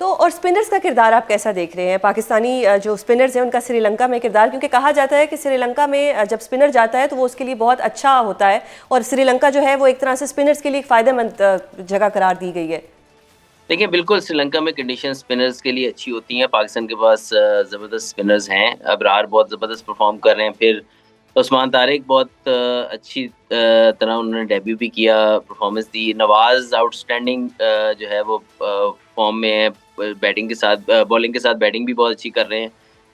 तो और स्पिनर्स का किरदार आप कैसा देख रहे हैं? पाकिस्तानी जो स्पिनर्स हैं उनका श्रीलंका में किरदार, क्योंकि कहा जाता है कि श्रीलंका में जब स्पिनर जाता है तो वो उसके लिए बहुत अच्छा होता है, और श्रीलंका जो है वो एक तरह से स्पिनर्स के लिए एक फ़ायदेमंद जगह करार दी गई है। देखिए, बिल्कुल श्रीलंका में कंडीशन स्पिनर्स के लिए अच्छी होती हैं। पाकिस्तान के पास ज़बरदस्त स्पिनर्स हैं। अबरार बहुत ज़बरदस्त परफॉर्म कर रहे हैं। फिर उस्मान तारिक बहुत अच्छी तरह उन्होंने डेब्यू भी किया, परफॉर्मेंस दी। नवाज़ आउटस्टैंडिंग जो है वो फॉर्म में है। बैटिंग के साथ बॉलिंग के साथ बैटिंग भी बहुत अच्छी कर रहे हैं।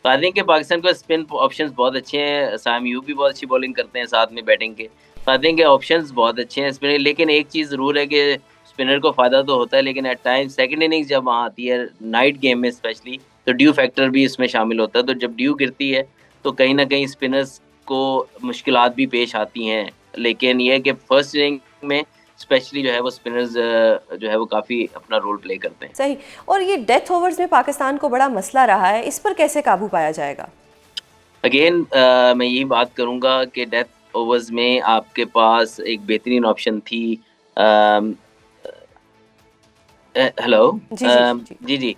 तो आई थिंक कि पाकिस्तान के स्पिन ऑप्शंस बहुत अच्छे हैं। साम अयूब भी बहुत अच्छी बॉलिंग करते हैं साथ में बैटिंग के। तो आई थिंक ऑप्शंस बहुत अच्छे हैं स्पिनर, लेकिन एक चीज़ ज़रूर है कि स्पिनर को फ़ायदा तो होता है, लेकिन एट टाइम्स सेकंड इनिंग्स जब वहाँ आती है, नाइट गेम में स्पेशली, तो ड्यू फैक्टर भी इसमें शामिल होता है। तो जब ड्यू गिरती है, तो कहीं न कहीं स्पिनर्स को मुश्किलात भी पेश आती हैं। लेकिन ये है कि फर्स्ट इनिंग में स्पेशली जो है वो स्पिनर्स जो है वो काफ़ी अपना रोल प्ले करते हैं। सही। और ये डेथ ओवर्स में पाकिस्तान को बड़ा मसला रहा है, इस पर कैसे काबू पाया जाएगा? अगेन मैं यही बात करूँगा कि डेथ ओवर्स में आपके पास एक बेहतरीन ऑप्शन थी। अम हेलो। जी जी जी। जी, जी।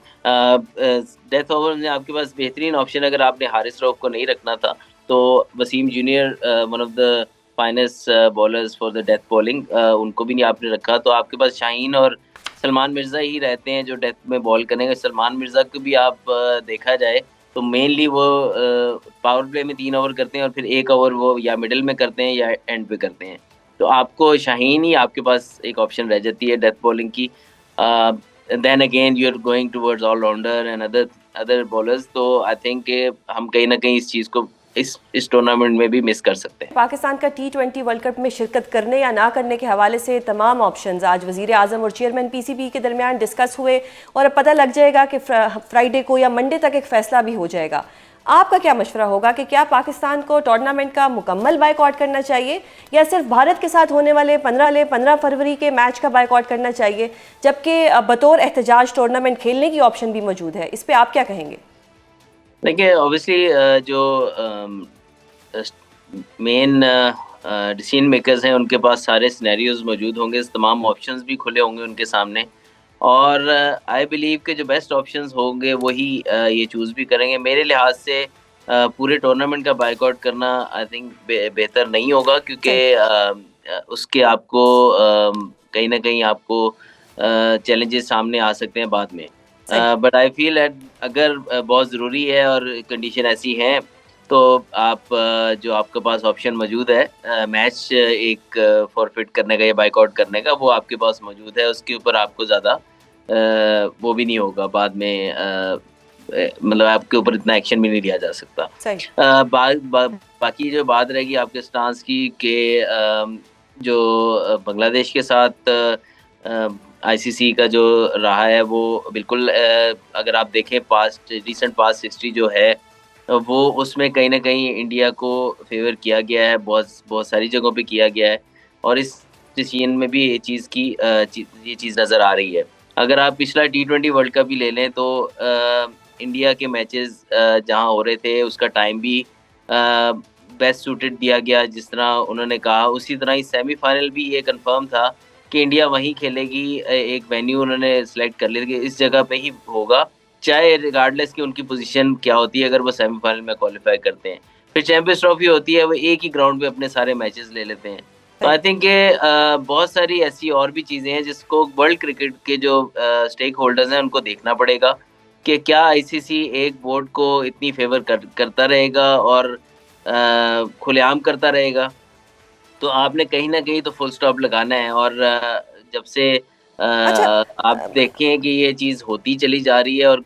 डेथ ओवर में आपके पास बेहतरीन ऑप्शन, अगर आपने हारिस रऊफ को नहीं रखना था, तो Wasim junior one of the finest bowlers for the death bowling, उनको भी नहीं आपने रखा, तो आपके पास शाहीन और सलमान मिर्ज़ा ही रहते हैं जो डेथ में बॉल करेंगे। सलमान मिर्ज़ा को भी आप देखा जाए तो मेनली वो पावर प्ले में 3 ओवर करते हैं और फिर 1 ओवर वो या मिडल में करते हैं या एंड पे करते हैं। तो आपको शाहीन ही आपके पास एक ऑप्शन रह जाती है डेथ बॉलिंग की। then again you are going towards all rounder and other bowlers, तो आई थिंक कि हम कहीं ना कहीं इस चीज़ को इस टूर्नामेंट में भी मिस कर सकते हैं। पाकिस्तान का T20 वर्ल्ड कप में शिरकत करने या ना करने के हवाले से तमाम ऑप्शंस आज वज़ीर आज़म और चेयरमैन PCB के दरमियान डिस्कस हुए, और अब पता लग जाएगा कि फ्राइडे को या मंडे तक एक फ़ैसला भी हो जाएगा। आपका क्या मशवरा होगा कि क्या पाकिस्तान को टूर्नामेंट का मुकम्मल बायकॉट करना चाहिए, या सिर्फ भारत के साथ होने वाले 15 फरवरी के मैच का बायकॉट करना चाहिए, जबकि बतौर एहतजाज टूर्नामेंट खेलने की ऑप्शन भी मौजूद है? इस पर आप क्या कहेंगे? देखिए, ऑब्वियसली जो मेन डिसीजन मेकर्स हैं उनके पास सारे सिनेरियोज मौजूद होंगे, तमाम ऑप्शंस भी खुले होंगे उनके सामने, और आई बिलीव के जो बेस्ट ऑप्शंस होंगे वही ये चूज़ भी करेंगे। मेरे लिहाज से पूरे टूर्नामेंट का बायकॉट करना आई थिंक बेहतर नहीं होगा, क्योंकि सही। उसके आपको कहीं न कहीं आपको चैलेंजेस सामने आ सकते हैं बाद में। सही। बट आई फील दैट अगर बहुत ज़रूरी है और कंडीशन ऐसी है, तो आप जो आपके पास ऑप्शन मौजूद है मैच एक फॉरफिट करने का या बायकॉट करने का, वो आपके पास मौजूद है। उसके ऊपर आपको ज़्यादा वो भी नहीं होगा बाद में, मतलब आपके ऊपर इतना एक्शन भी नहीं लिया जा सकता। सही। बाकी जो बात रहेगी आपके स्टांस की कि जो बांग्लादेश के साथ आईसीसी का जो रहा है वो बिल्कुल, अगर आप देखें रीसेंट पास्ट हिस्ट्री जो है, वो उसमें कहीं न कहीं इंडिया को फ़ेवर किया गया है, बहुत बहुत सारी जगहों पे किया गया है, और इस डिसीजन में भी ये चीज़ नज़र आ रही है। अगर आप पिछला T20 वर्ल्ड कप भी ले लें, तो इंडिया के मैचेस जहाँ हो रहे थे उसका टाइम भी बेस्ट सूटेड दिया गया, जिस तरह उन्होंने कहा उसी तरह ही सेमीफाइनल भी ये कंफर्म था कि इंडिया वहीं खेलेगी। एक वेन्यू उन्होंने सेलेक्ट कर लिया कि इस जगह पे ही होगा, चाहे रिगार्डलेस कि उनकी पोजीशन क्या होती है अगर वो सेमीफाइनल में क्वालिफाई करते हैं। फिर चैंपियंस ट्रॉफी होती है, वो एक ही ग्राउंड पे अपने सारे मैचेस ले लेते हैं। तो आई सही। थिंक कि बहुत सारी ऐसी और भी चीज़ें हैं जिसको वर्ल्ड क्रिकेट के जो स्टेक होल्डर्स हैं उनको देखना पड़ेगा कि क्या आईसीसी एक बोर्ड को इतनी फ़ेवर करता रहेगा और खुलेआम करता रहेगा। तो आपने कहीं न कहीं तो फुल स्टॉप लगाना है, और जब से अच्छा। आप देखें कि ये चीज़ होती चली जा रही है और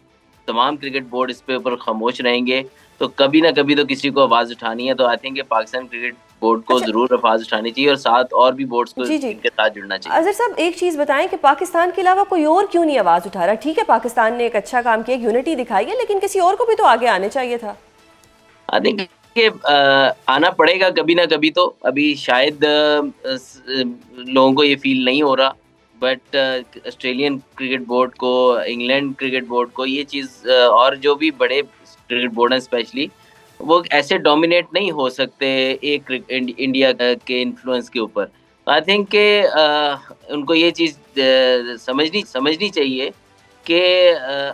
तमाम क्रिकेट बोर्ड इस पे ऊपर खामोश रहेंगे, तो कभी ना कभी तो किसी को आवाज़ उठानी है। तो आई थिंक कि पाकिस्तान क्रिकेट बोर्ड को अच्छा। ज़रूर आवाज़ उठानी चाहिए और साथ और भी बोर्ड्स को जी जी। इनके साथ जुड़ना चाहिए। अज़हर साहब, एक चीज़ बताएं कि पाकिस्तान के अलावा कोई और क्यों नहीं आवाज़ उठा रहा? ठीक है, पाकिस्तान ने एक अच्छा काम किया, यूनिटी दिखाई है, लेकिन किसी और को भी तो आगे आने चाहिए था। हाँ, देखिए, आना पड़ेगा कभी ना कभी तो। अभी शायद लोगों को ये फ़ील नहीं हो रहा, बट ऑस्ट्रेलियन क्रिकेट बोर्ड को, इंग्लैंड क्रिकेट बोर्ड को ये चीज़, और जो भी बड़े क्रिकेट बोर्ड हैं स्पेशली, वो ऐसे डोमिनेट नहीं हो सकते एक इंडिया के इन्फ्लुएंस के ऊपर। आई थिंक कि उनको ये चीज़ समझनी समझनी चाहिए कि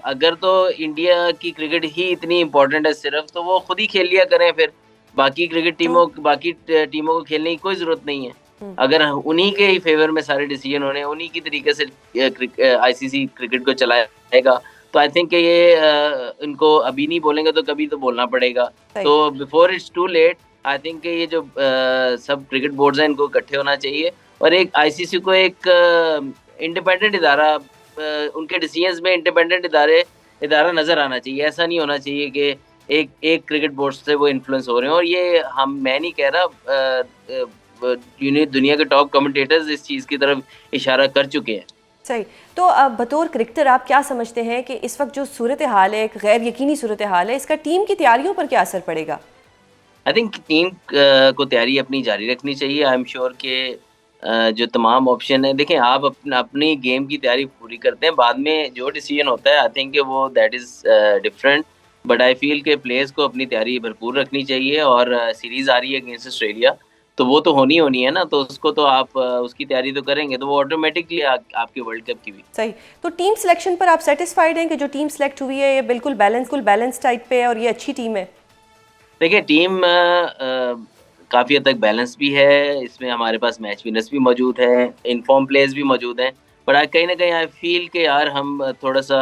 अगर तो इंडिया की क्रिकेट ही इतनी इम्पोर्टेंट है सिर्फ, तो वो खुद ही खेल लिया करें फिर। बाकी टीमों को खेलने की कोई जरूरत नहीं है। अगर उन्हीं के ही फेवर में सारे डिसीजन होने, उन्हीं की तरीके से आईसीसी क्रिकेट को चलाएगा, तो आई थिंक ये इनको अभी नहीं बोलेंगे तो कभी तो बोलना पड़ेगा। तो before it's too late, I think ये जो सब क्रिकेट बोर्ड्स हैं इनको इकट्ठे होना चाहिए और एक आईसीसी को एक इंडिपेंडेंट इदारा, उनके डिसीजंस में इंडिपेंडेंट इदारा नजर आना चाहिए। ऐसा नहीं होना चाहिए कि एक क्रिकेट बोर्ड से वो इन्फ्लुएंस हो रहे हैं। और ये मैं नहीं कह रहा, दुनिया के टॉप कमेंटेटर्स इस चीज़ की तरफ इशारा कर चुके हैं। सही। तो अब बतौर क्रिकेटर आप क्या समझते हैं कि इस वक्त जो सूरत हाल है, एक गैर यकीनी सूरत हाल है, इसका टीम की तैयारियों पर क्या असर पड़ेगा? आई थिंक टीम को तैयारी अपनी जारी रखनी चाहिए। आई एम श्योर कि जो तमाम ऑप्शन है, देखें आप अपनी गेम की तैयारी पूरी करते हैं, बाद में जो डिसीजन होता है आई थिंक वो that is different. But I feel के प्लेयर्स को अपनी तैयारी भरपूर रखनी चाहिए। और सीरीज़ आ रही है अगेंस्ट ऑस्ट्रेलिया, तो वो तो होनी है ना, तो उसको तो आप उसकी तैयारी तो करेंगे, तो वो ऑटोमेटिकली आपके वर्ल्ड कप की भी। सही। तो टीम सिलेक्शन पर आप सेटिस्फाइड हैं कि जो टीम सेलेक्ट हुई है ये बिल्कुल बैलेंस टाइप पे है और ये अच्छी टीम है? देखिए टीम काफ़ी हद तक बैलेंस भी है, इसमें हमारे पास मैच विनर्स भी मौजूद हैं, इनफॉर्म प्लेयर्स भी मौजूद हैं। बट कहीं ना कहीं आई फील कि यार हम थोड़ा सा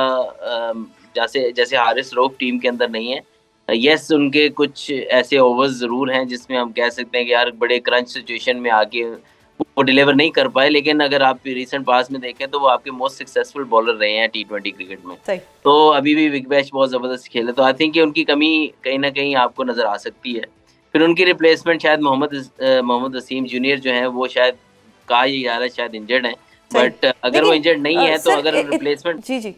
जैसे जैसे हारिस रऊफ टीम के अंदर नहीं है। यस, उनके कुछ ऐसे ओवर्स ज़रूर हैं जिसमें हम कह सकते हैं कि यार बड़े क्रंच सिचुएशन में आके वो डिलीवर नहीं कर पाए, लेकिन अगर आप रिसेंट पास में देखें तो वो आपके मोस्ट सक्सेसफुल बॉलर रहे हैं T20 क्रिकेट में। सही। तो अभी भी बिग बैश बहुत ज़बरदस्त खेले, तो आई थिंक उनकी कमी कहीं ना कहीं आपको नज़र आ सकती है। फिर उनकी रिप्लेसमेंट शायद मोहम्मद वसीम जूनियर जो है वो शायद कहा ही जा रहा है शायद इंजर्ड हैं, बट अगर वो इंजर्ड नहीं है तो अगर रिप्लेसमेंट। जी जी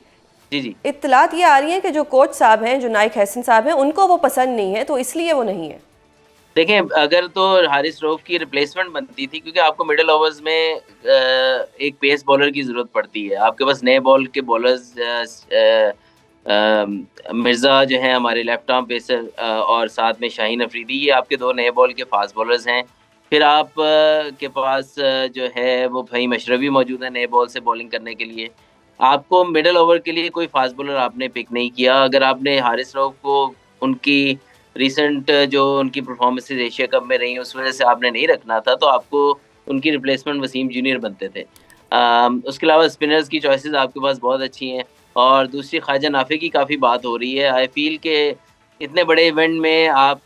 जी जी इत्तलात ये आ रही है कि जो कोच साहब हैं, जो नाइक हसन साहब हैं, उनको वो पसंद नहीं है, तो इसलिए वो नहीं है। देखें, अगर तो हारिस रऊफ की रिप्लेसमेंट बनती थी, क्योंकि आपको मिडिल ओवर्स में एक पेस बॉलर की ज़रूरत पड़ती है। आपके पास नए बॉल के बॉलर्स मिर्ज़ा जो हैं हमारे लेफ्ट आर्म पेसर, और साथ में शाहीन अफरीदी, ये आपके दो नए बॉल के फास्ट बॉलर्स हैं। फिर आप के पास जो है वो फहीम अशरफी मौजूद है नए बॉल से बॉलिंग करने के लिए। आपको मिडिल ओवर के लिए कोई फास्ट बॉलर आपने पिक नहीं किया। अगर आपने हारिस रऊफ को उनकी रिसेंट जो उनकी परफॉर्मेंसेज एशिया कप में रही उस वजह से आपने नहीं रखना था, तो आपको उनकी रिप्लेसमेंट वसीम जूनियर बनते थे। उसके अलावा स्पिनर्स की चॉइसेस आपके पास बहुत अच्छी हैं। और दूसरी ख्वाजा नाफे की काफ़ी बात हो रही है। आई फील के इतने बड़े इवेंट में आप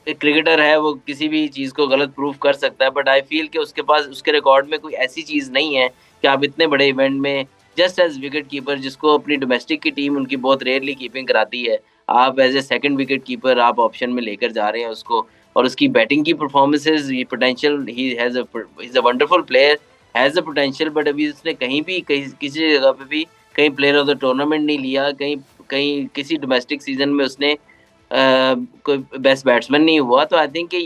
एक क्रिकेटर है, वो किसी भी चीज़ को गलत प्रूव कर सकता है, बट आई फील कि उसके पास उसके रिकॉर्ड में कोई ऐसी चीज़ नहीं है कि आप इतने बड़े इवेंट में जस्ट एज विकेट कीपर, जिसको अपनी डोमेस्टिक की टीम उनकी बहुत रेयरली कीपिंग कराती है, आप as a second wicket keeper आप ऑप्शन में लेकर जा रहे हैं उसको। और उसकी बैटिंग की परफॉर्मेंसेज, ये potential, he is a wonderful player, has a potential, but अभी उसने कहीं भी किसी जगह पे भी कहीं प्लेयर ऑफ द टूर्नामेंट नहीं लिया, कहीं कहीं किसी डोमेस्टिक सीजन में उसने कोई बेस्ट बैट्समैन नहीं हुआ। तो आई थिंक कि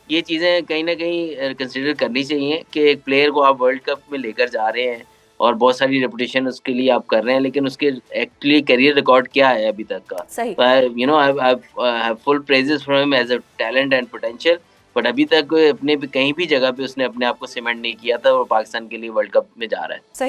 ये चीज़ें कहीं ना कहीं कंसिडर करनी चाहिए कि एक प्लेयर को आप वर्ल्ड कप में लेकर जा रहे हैं और बहुत सारी रेपुटेशन उसके लिए आप कर रहे हैं, लेकिन उसके एक्चुअली करियर रिकॉर्ड क्या है अभी तक का। सही। तो I have full praises for him as a talent and potential, but अभी तक अपने कहीं भी जगह पे उसने अपने आप को सीमेंट नहीं किया था और पाकिस्तान के लिए वर्ल्ड कप में जा रहा है। सही।